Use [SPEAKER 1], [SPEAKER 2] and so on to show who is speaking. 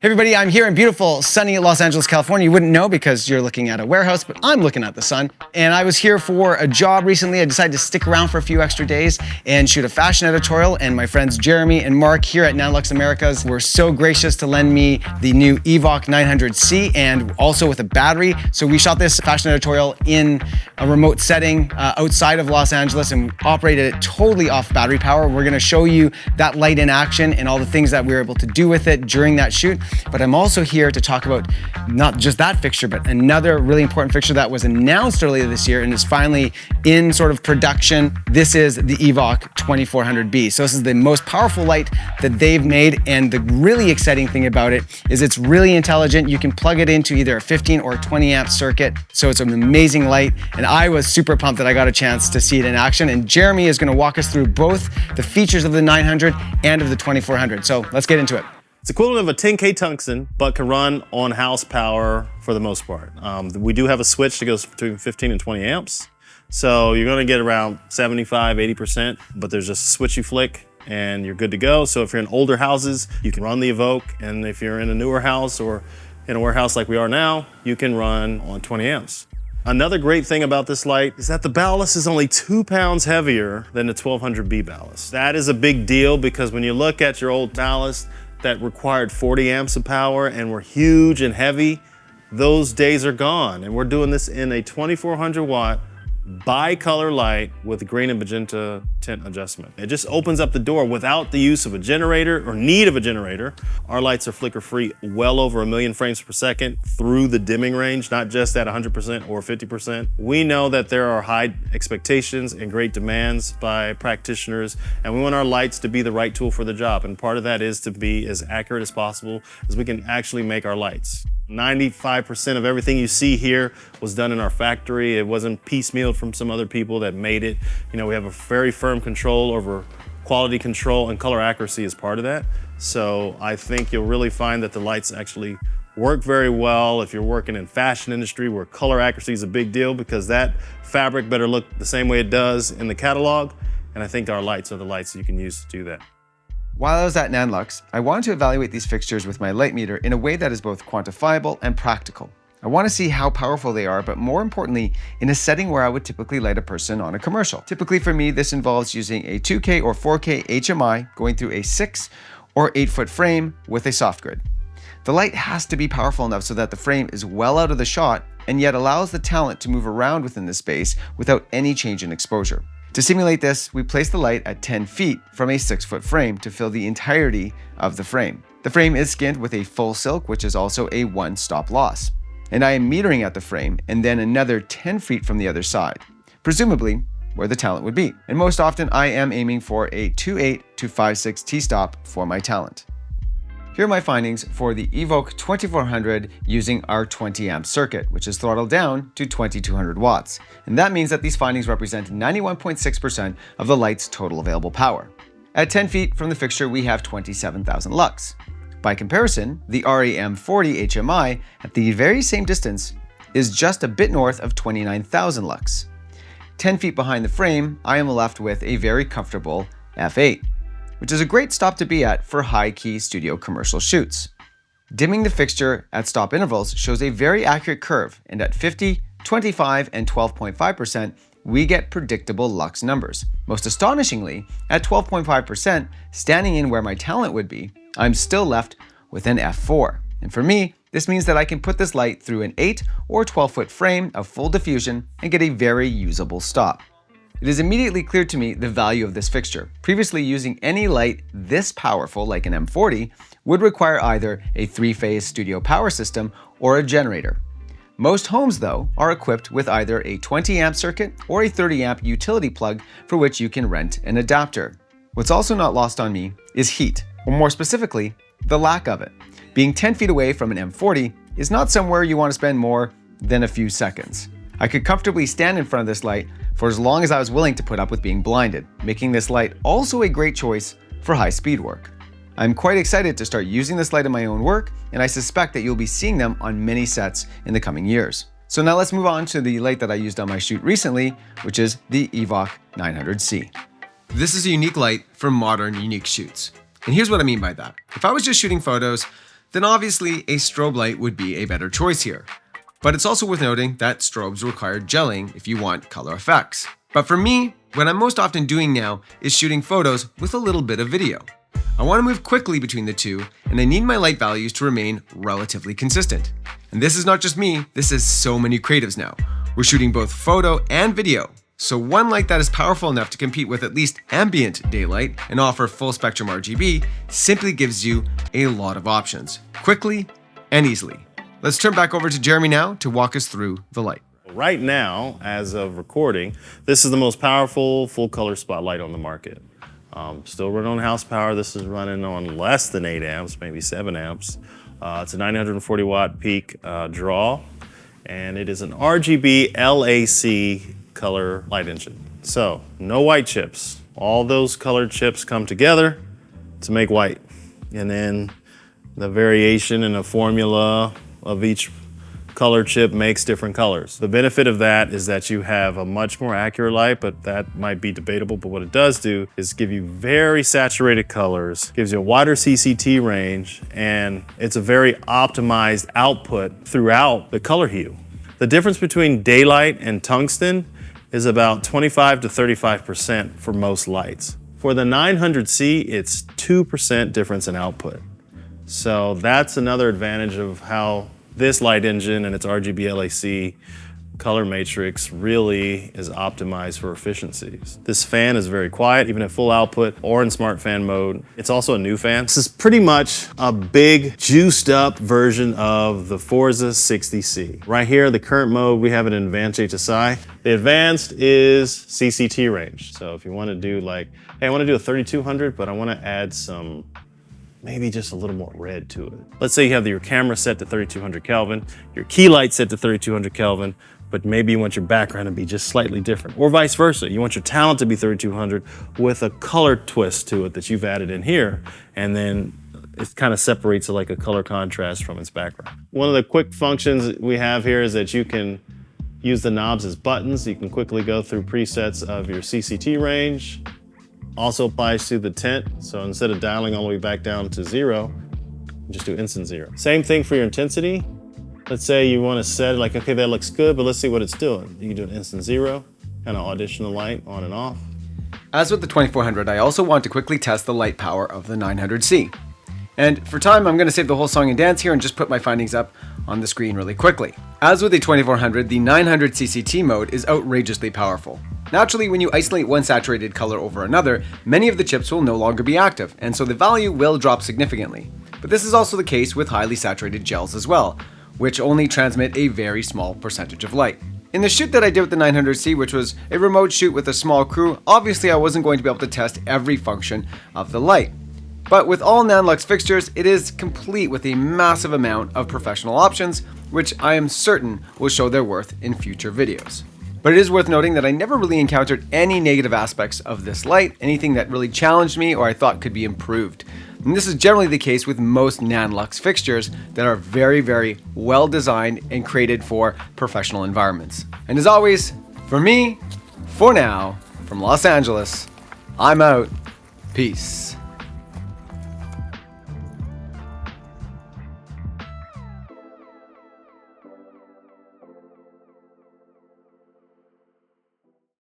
[SPEAKER 1] Hey everybody, I'm here in beautiful sunny Los Angeles, California. You wouldn't know because you're looking at a warehouse, but I'm looking at the sun. And I was here for a job recently. I decided to stick around for a few extra days and shoot a fashion editorial. And my friends Jeremy and Mark here at Nanlux Americas were so gracious to lend me the new Evoke 900C and also with a battery. So we shot this fashion editorial in a remote setting outside of Los Angeles and operated it totally off battery power. We're gonna show you that light in action and all the things that we were able to do with it during that shoot. But I'm also here to talk about not just that fixture, but another really important fixture that was announced earlier this year and is finally in sort of production. This is the Evoke 2400B. So this is the most powerful light that they've made. And the really exciting thing about it is it's really intelligent. You can plug it into either a 15 or 20 amp circuit. So it's an amazing light. And I was super pumped that I got a chance to see it in action. And Jeremy is going to walk us through both the features of the 900 and of the 2400. So let's get into it.
[SPEAKER 2] It's equivalent of a 10K tungsten, but can run on house power for the most part. We do have a switch that goes between 15 and 20 amps. So you're gonna get around 75, 80%, but there's just a switch you flick and you're good to go. So if you're in older houses, you can run the Evoke. And if you're in a newer house or in a warehouse like we are now, you can run on 20 amps. Another great thing about this light is that the ballast is only 2 pounds heavier than the 1200B ballast. That is a big deal because when you look at your old ballast, that required 40 amps of power and were huge and heavy, those days are gone. And we're doing this in a 2400 watt bi-color light with green and magenta tint adjustment. It just opens up the door without the use of a generator or need of a generator. Our lights are flicker free well over 1 million frames per second through the dimming range, not just at 100% or 50%. We know that there are high expectations and great demands by practitioners, and we want our lights to be the right tool for the job. And part of that is to be as accurate as possible as we can actually make our lights. 95% of everything you see here was done in our factory. It wasn't piecemealed from some other people that made it. You know, we have a very firm control over quality control, and color accuracy is part of that. So I think you'll really find that the lights actually work very well if you're working in fashion industry where color accuracy is a big deal, because that fabric better look the same way it does in the catalog. And I think our lights are the lights that you can use to do that.
[SPEAKER 1] While I was at Nanlux, I wanted to evaluate these fixtures with my light meter in a way that is both quantifiable and practical. I want to see how powerful they are, but more importantly, in a setting where I would typically light a person on a commercial. Typically for me, this involves using a 2K or 4K HMI going through a 6 or 8 foot frame with a soft grid. The light has to be powerful enough so that the frame is well out of the shot and yet allows the talent to move around within the space without any change in exposure. To simulate this, we place the light at 10 feet from a 6 foot frame to fill the entirety of the frame. The frame is skinned with a full silk, which is also a 1 stop loss. And I am metering at the frame and then another 10 feet from the other side, presumably where the talent would be. And most often I am aiming for a 2.8 to 5.6 T-stop for my talent. Here are my findings for the Evoke 2400 using our 20 amp circuit, which is throttled down to 2200 watts. And that means that these findings represent 91.6% of the light's total available power. At 10 feet from the fixture, we have 27,000 lux. By comparison, the RAM40 HMI at the very same distance is just a bit north of 29,000 lux. 10 feet behind the frame, I am left with a very comfortable f8. Which is a great stop to be at for high-key studio commercial shoots. Dimming the fixture at stop intervals shows a very accurate curve, and at 50, 25, and 12.5%, we get predictable lux numbers. Most astonishingly, at 12.5%, standing in where my talent would be, I'm still left with an f4. And for me, this means that I can put this light through an 8 or 12 foot frame of full diffusion and get a very usable stop. It is immediately clear to me the value of this fixture. Previously, using any light this powerful, like an M40, would require either a 3-phase studio power system or a generator. Most homes, though, are equipped with either a 20 amp circuit or a 30 amp utility plug for which you can rent an adapter. What's also not lost on me is heat, or more specifically, the lack of it. Being 10 feet away from an M40 is not somewhere you want to spend more than a few seconds. I could comfortably stand in front of this light for as long as I was willing to put up with being blinded, making this light also a great choice for high-speed work. I'm quite excited to start using this light in my own work, and I suspect that you'll be seeing them on many sets in the coming years. So now let's move on to the light that I used on my shoot recently, which is the Evoke 900C. This is a unique light for modern, unique shoots. And here's what I mean by that. If I was just shooting photos, then obviously a strobe light would be a better choice here. But it's also worth noting that strobes require gelling if you want color effects. But for me, what I'm most often doing now is shooting photos with a little bit of video. I want to move quickly between the two, and I need my light values to remain relatively consistent. And this is not just me, this is so many creatives now. We're shooting both photo and video. So one light that is powerful enough to compete with at least ambient daylight and offer full spectrum RGB simply gives you a lot of options, quickly and easily. Let's turn back over to Jeremy now to walk us through the light.
[SPEAKER 2] Right now, as of recording, this is the most powerful full color spotlight on the market. Still running on house power. This is running on less than 8 amps, maybe 7 amps. It's a 940 watt peak draw, and it is an RGB LAC color light engine. So no white chips. All those colored chips come together to make white. And then the variation in the formula of each color chip makes different colors. The benefit of that is that you have a much more accurate light, but that might be debatable. But what it does do is give you very saturated colors, gives you a wider CCT range, and it's a very optimized output throughout the color hue. The difference between daylight and tungsten is about 25 to 35% for most lights. For the 900C, it's 2% difference in output. So that's another advantage of how this light engine and its RGB LAC color matrix really is optimized for efficiencies. This fan is very quiet, even at full output or in smart fan mode. It's also a new fan. This is pretty much a big, juiced up version of the Forza 60C. Right here, the current mode, we have it in Advanced HSI. The advanced is CCT range. So if you want to do like, hey, I want to do a 3200, but I want to add some maybe just a little more red to it. Let's say you have your camera set to 3200 Kelvin, your key light set to 3200 Kelvin, but maybe you want your background to be just slightly different, or vice versa. You want your talent to be 3200 with a color twist to it that you've added in here, and then it kind of separates it like a color contrast from its background. One of the quick functions we have here is that you can use the knobs as buttons. You can quickly go through presets of your CCT range. Also applies to the tint, so instead of dialing all the way back down to 0, just do instant 0. Same thing for your intensity. Let's say you want to set it like, okay, that looks good, but let's see what it's doing. You can do an instant 0, kind of audition the light on and off.
[SPEAKER 1] As with the 2400, I also want to quickly test the light power of the 900C. And for time, I'm going to save the whole song and dance here and just put my findings up on the screen really quickly. As with the 2400, the 900 CCT mode is outrageously powerful. Naturally, when you isolate one saturated color over another, many of the chips will no longer be active, and so the value will drop significantly. But this is also the case with highly saturated gels as well, which only transmit a very small percentage of light. In the shoot that I did with the 900C, which was a remote shoot with a small crew, obviously I wasn't going to be able to test every function of the light. But with all Nanlux fixtures, it is complete with a massive amount of professional options, which I am certain will show their worth in future videos. But it is worth noting that I never really encountered any negative aspects of this light, anything that really challenged me or I thought could be improved. And this is generally the case with most Nanlux fixtures that are very, very well designed and created for professional environments. And as always, for me, for now, from Los Angeles, I'm out. Peace.